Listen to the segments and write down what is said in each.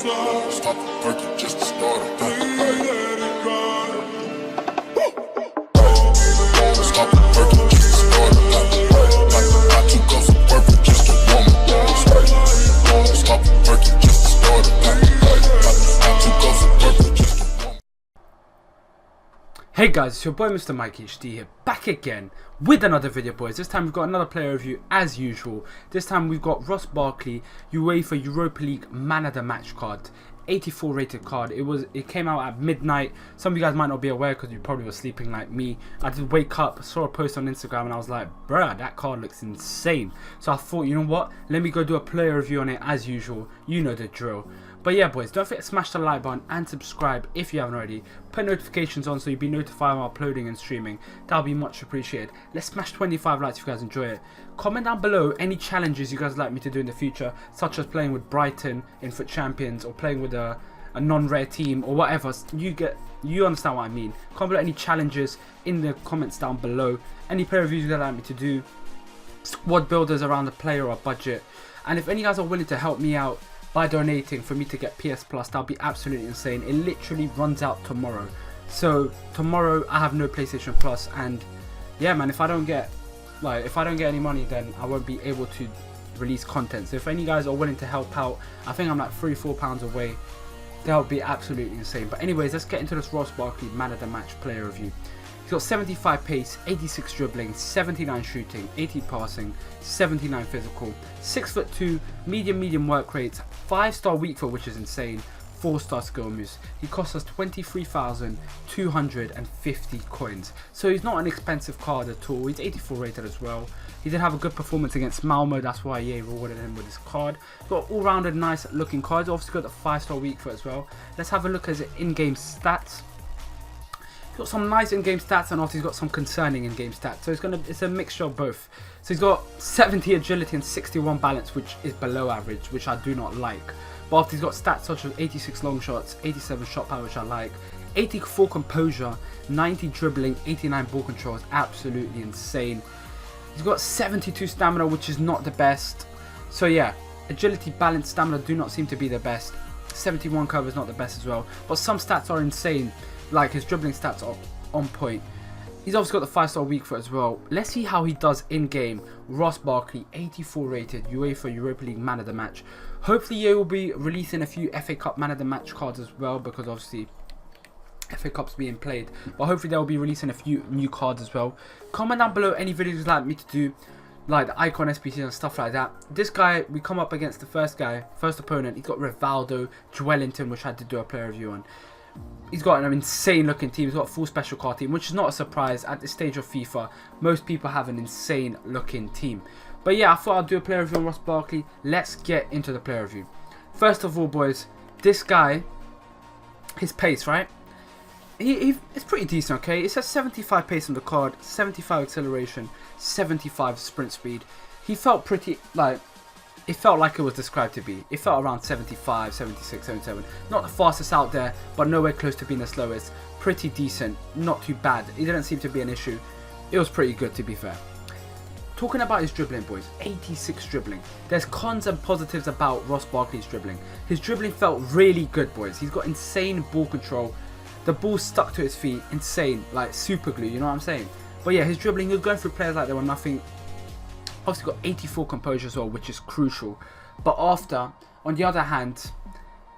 Stop working just to start it. Stop working just to start it. I took off some work just to warm up. Stop working just to start it. I took off some work just to warm up. Hey guys, it's your boy Mr. Mike HD here, back again with another video, boys. This time we've got another player review as usual. This time we've got Ross Barkley, UEFA Europa League Man of the Match card, 84 rated card. It came out at midnight. Some of you guys might not be aware because you probably were sleeping like me. I did wake up, saw a post on Instagram, and I was like, bruh, that card looks insane. So I thought, you know what, let me go do a player review on it as usual. You know the drill. But yeah, boys, don't forget to smash the like button and subscribe if you haven't already. Put notifications on so you'll be notified when I'm uploading and streaming. That'll be much appreciated. Let's smash 25 likes if you guys enjoy it. Comment down below any challenges you guys would like me to do in the future, such as playing with Brighton in Foot Champions or playing with a non-rare team or whatever. You understand what I mean. Comment below any challenges in the comments down below. Any player reviews you guys like me to do. Squad builders around the player or budget. And if any guys are willing to help me out by donating for me to get PS Plus, that'll be absolutely insane. It literally runs out tomorrow. So tomorrow I have no PlayStation Plus, and yeah, man, if I don't get any money, then I won't be able to release content. So if any guys are willing to help out, I think I'm like £3-4 away. That would be absolutely insane. But anyways, let's get into this Ross Barkley Man of the Match player review. He's got 75 pace, 86 dribbling, 79 shooting, 80 passing, 79 physical, 6'2", medium work rates, 5-star weak foot, which is insane, 4-star skill moves. He costs us 23,250 coins. So he's not an expensive card at all. He's 84 rated as well. He did have a good performance against Malmo. That's why EA rewarded him with this card. Got all-rounded nice looking cards. Obviously got the 5-star weak foot as well. Let's have a look at his in-game stats. He's got some nice in-game stats, and also he's got some concerning in-game stats. So it's a mixture of both. So he's got 70 agility and 61 balance, which is below average, which I do not like. But after he's got stats such as 86 long shots, 87 shot power, which I like, 84 composure, 90 dribbling, 89 ball control, is absolutely insane. He's got 72 stamina, which is not the best. So yeah, agility, balance, stamina do not seem to be the best. 71 cover is not the best as well. But some stats are insane. Like his dribbling stats are on point. He's obviously got the 5-star weak foot as well. Let's see how he does in game. Ross Barkley, 84 rated, UEFA Europa League Man of the Match. Hopefully EA will be releasing a few FA Cup Man of the Match cards as well, because obviously FA Cup's being played. But hopefully they'll be releasing a few new cards as well. Comment down below any videos you'd like me to do, like the icon SPC and stuff like that. This guy, we come up against the first opponent. He's got Rivaldo, Joelinton, which I had to do a player review on. He's got an insane looking team. He's got a full special card team, which is not a surprise at this stage of FIFA. Most people have an insane looking team. But yeah, I thought I'd do a player review on Ross Barkley. Let's get into the player review. First of all, boys, this guy, his pace, right? It's pretty decent, okay? It says 75 pace on the card, 75 acceleration, 75 sprint speed. He felt pretty, like, it felt like it was described to be. It felt around 75, 76, 77. Not the fastest out there, but nowhere close to being the slowest. Pretty decent, not too bad. It didn't seem to be an issue. It was pretty good, to be fair. Talking about his dribbling, boys, 86 dribbling. There's cons and positives about Ross Barkley's dribbling. His dribbling felt really good, boys. He's got insane ball control. The ball stuck to his feet, insane, like super glue, you know what I'm saying? But yeah, his dribbling, he was going through players like they were nothing. Obviously got 84 composure as well, which is crucial. But after, on the other hand,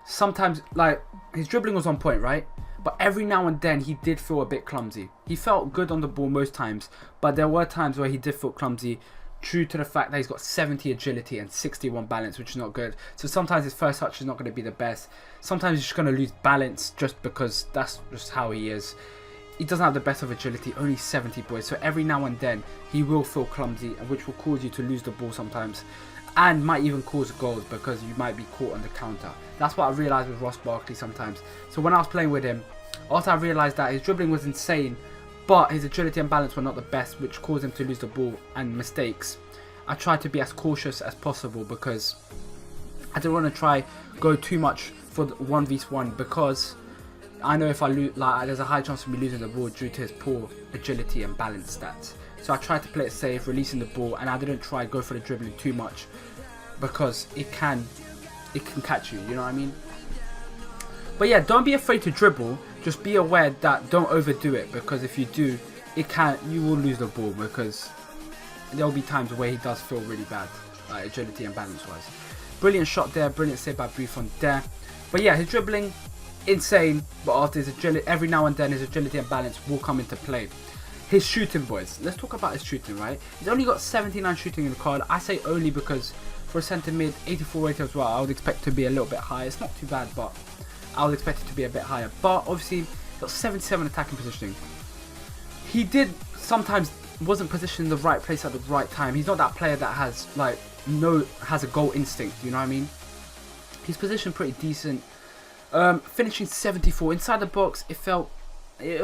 sometimes, like, his dribbling was on point, right? But every now and then he did feel a bit clumsy. He felt good on the ball most times, but there were times where he did feel clumsy, due to the fact that he's got 70 agility and 61 balance, which is not good. So sometimes his first touch is not going to be the best. Sometimes he's just going to lose balance just because that's just how he is. He doesn't have the best of agility, only 70, boys. So every now and then he will feel clumsy, which will cause you to lose the ball sometimes, and might even cause goals because you might be caught on the counter. That's what I realized with Ross Barkley sometimes. So when I was playing with him, after I realized that his dribbling was insane, but his agility and balance were not the best, which caused him to lose the ball and mistakes, I tried to be as cautious as possible because I didn't want to go too much for the 1v1, because I know if I lose, like, there's a high chance of me losing the ball due to his poor agility and balance stats. So I tried to play it safe, releasing the ball, and I didn't try to go for the dribbling too much because it can catch you, you know what I mean? But yeah, don't be afraid to dribble. Just be aware that don't overdo it, because if you do, you will lose the ball, because there'll be times where he does feel really bad, like agility and balance wise. Brilliant shot there, brilliant save by Buffon there. But yeah, his dribbling, insane, but after his agility, every now and then his agility and balance will come into play. His shooting, boys. Let's talk about his shooting, right? He's only got 79 shooting in the card. I say only because for a centre mid, 84 rated as well, I would expect to be a little bit higher. It's not too bad, but I would expect it to be a bit higher. But obviously, he's got 77 attacking positioning. He did sometimes wasn't positioned in the right place at the right time. He's not that player that has has a goal instinct, you know what I mean? He's positioned pretty decent. Finishing 74 inside the box, it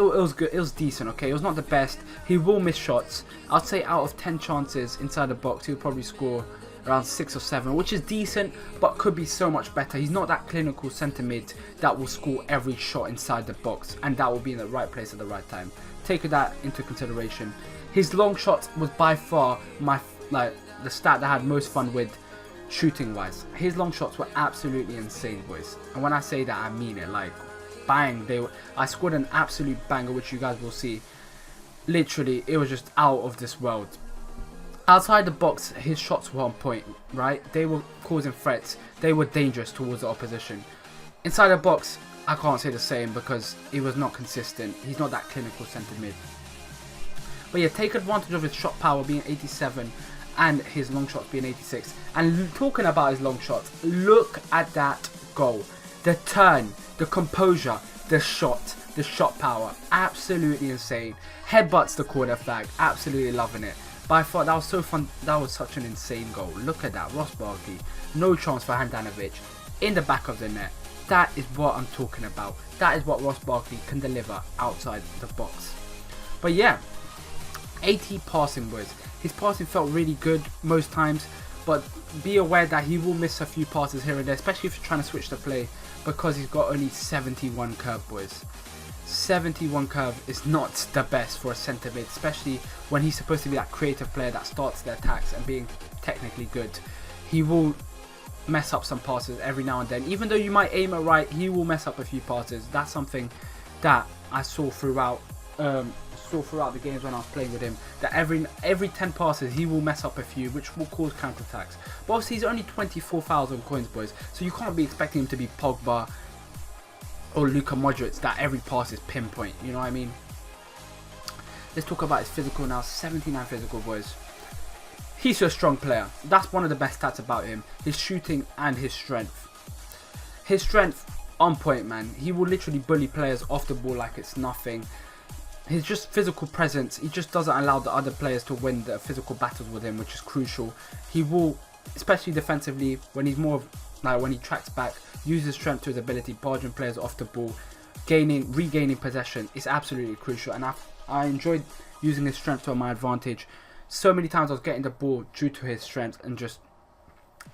was good. It was decent, okay? It was not the best. He will miss shots. I'd say out of 10 chances inside the box, he'll probably score around 6 or 7, which is decent, but could be so much better. He's not that clinical centre mid that will score every shot inside the box, and that will be in the right place at the right time. Take that into consideration. His long shots was by far the stat that I had most fun with shooting wise. His long shots were absolutely insane, boys. And when I say that, I mean it. Like, bang, I scored an absolute banger, which you guys will see. Literally, it was just out of this world. Outside the box, his shots were on point, right? They were causing threats. They were dangerous towards the opposition. Inside the box, I can't say the same because he was not consistent. He's not that clinical centre mid. But yeah, take advantage of his shot power being 87 and his long shots being 86. And talking about his long shots, look at that goal. The turn, the composure, the shot power, absolutely insane. Headbutts the corner flag, absolutely loving it. By far, that was so fun. That was such an insane goal. Look at that, Ross Barkley, no chance for Handanovic, in the back of the net. That is what I'm talking about. That is what Ross Barkley can deliver outside the box. But yeah, 80 passing, boys. His passing felt really good most times, but be aware that he will miss a few passes here and there, especially if you're trying to switch the play, because he's got only 71 curve, boys. 71 curve is not the best for a centre mid, especially when he's supposed to be that creative player that starts the attacks and being technically good. He will mess up some passes every now and then. Even though you might aim it right, he will mess up a few passes. That's something that I saw throughout the games when I was playing with him, that every 10 passes he will mess up a few, which will cause counter-attacks. But obviously he's only 24,000 coins, boys, so you can't be expecting him to be Pogba or Luka Modric, that every pass is pinpoint, you know what I mean? Let's talk about his physical now. 79 physical, boys. He's a strong player. That's one of the best stats about him. His shooting and his strength. His strength on point, man. He will literally bully players off the ball like it's nothing. His just physical presence, he just doesn't allow the other players to win the physical battles with him, which is crucial. He will, especially defensively, when he's more when he tracks back, use his strength to his ability, barging players off the ball, regaining possession is absolutely crucial. And I enjoyed using his strength to my advantage. So many times I was getting the ball due to his strength and just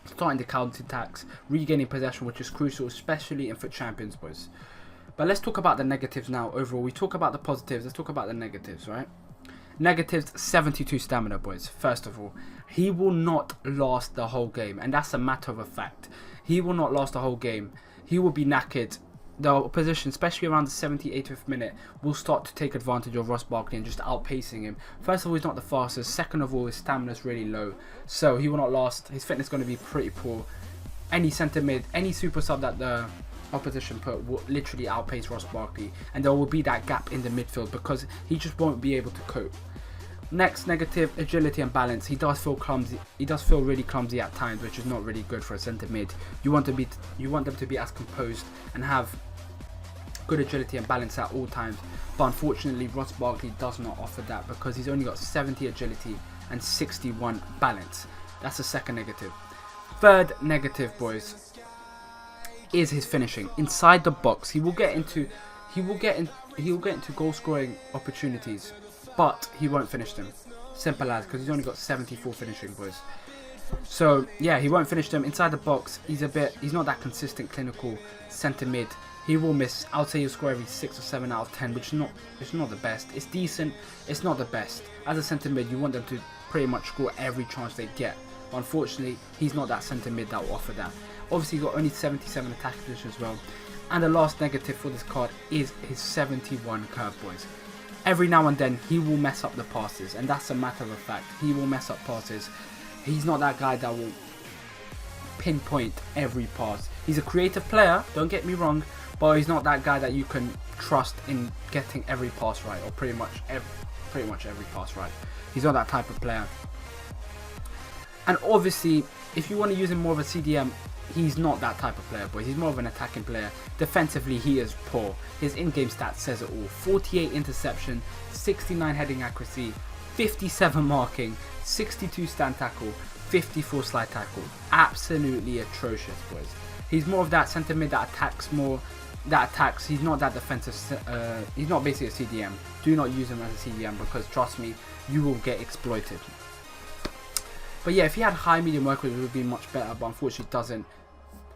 starting the counter attacks, regaining possession, which is crucial, especially in FUT Champions, boys. But let's talk about the negatives now. Overall, we talk about the positives. Let's talk about the negatives, right? Negatives, 72 stamina, boys. First of all, he will not last the whole game, and that's a matter of a fact. He will not last the whole game. He will be knackered. The opposition, especially around the 78th minute, will start to take advantage of Ross Barkley and just outpacing him. First of all, he's not the fastest. Second of all, his stamina is really low, so he will not last. His fitness is going to be pretty poor. Any centre mid, any super sub that the opposition put will literally outpace Ross Barkley, and there will be that gap in the midfield because he just won't be able to cope. Next negative, agility and balance. He does feel clumsy. He does feel really clumsy at times, which is not really good for a centre mid. You want them to be as composed and have good agility and balance at all times. But unfortunately, Ross Barkley does not offer that because he's only got 70 agility and 61 balance. That's the second negative. Third negative, boys, is his finishing inside the box. He will get into goal scoring opportunities, but he won't finish them. Simple as, because he's only got 74 finishing, boys. So yeah, he won't finish them inside the box. He's not that consistent clinical centre mid. He will miss. I would say he'll score every 6 or 7 out of 10, which is not the best. It's decent. It's not the best. As a centre mid, you want them to pretty much score every chance they get. But unfortunately, he's not that centre mid that will offer that. Obviously, he's got only 77 attacking position as well. And the last negative for this card is his 71 curve, boys. Every now and then he will mess up the passes, and that's a matter of fact. He will mess up passes. He's not that guy that will pinpoint every pass. He's a creative player, don't get me wrong, but he's not that guy that you can trust in getting every pass right, or pretty much every pass right. He's not that type of player. And obviously, if you want to use him more of a CDM, he's not that type of player, boys. He's more of an attacking player. Defensively, he is poor. His in-game stats says it all. 48 interception, 69 heading accuracy, 57 marking, 62 stand tackle, 54 slide tackle. Absolutely atrocious, boys. He's more of that centre mid that attacks more. He's not that defensive. He's not basically a CDM. Do not use him as a CDM, because trust me, you will get exploited. But yeah, if he had high medium work rate, it would be much better, but unfortunately it doesn't.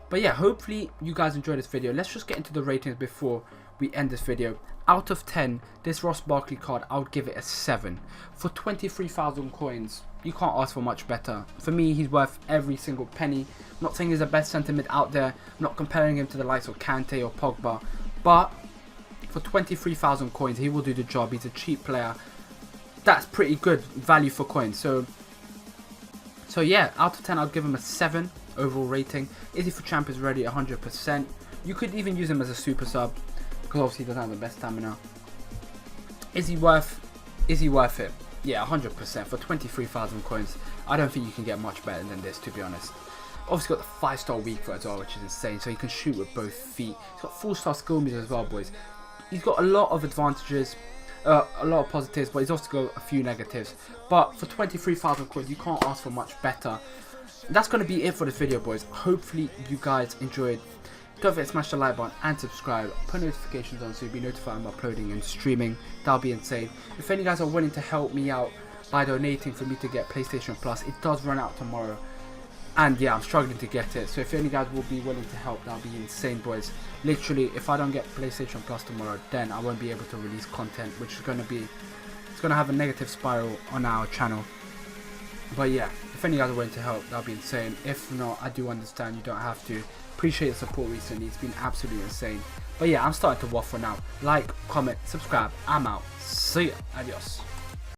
But yeah, hopefully you guys enjoyed this video. Let's just get into the ratings before we end this video. Out of 10, this Ross Barkley card, I would give it a 7. For 23,000 coins, you can't ask for much better. For me, he's worth every single penny. I'm not saying he's the best centre mid out there. I'm not comparing him to the likes of Kante or Pogba. But for 23,000 coins, he will do the job. He's a cheap player. That's pretty good value for coins. So yeah, out of 10, I'll give him a 7 overall rating. Is he for Champions ready? 100%. You could even use him as a super sub, because obviously he doesn't have the best stamina. Is he worth it? Yeah, 100%. For 23,000 coins, I don't think you can get much better than this, to be honest. Obviously got the 5-star weak foot as well, which is insane. So he can shoot with both feet. He's got 4-star skill moves as well, boys. He's got a lot of advantages. A lot of positives, but he's also got a few negatives. But for 23,000 coins, you can't ask for much better. That's going to be it for this video, boys. Hopefully you guys enjoyed. Don't forget to smash the like button and subscribe. Put notifications on so you'll be notified when I'm uploading and streaming. That'll be insane. If any guys are willing to help me out by donating for me to get PlayStation Plus, it does run out tomorrow. And yeah, I'm struggling to get it. So if any guys will be willing to help, that'll be insane, boys. Literally, if I don't get PlayStation Plus tomorrow, then I won't be able to release content, which is going to be, it's going to have a negative spiral on our channel. But yeah, if any guys are willing to help, that'll be insane. If not, I do understand, you don't have to. Appreciate the support recently, it's been absolutely insane. But yeah, I'm starting to waffle now. Like, comment, subscribe. I'm out. See ya. Adios.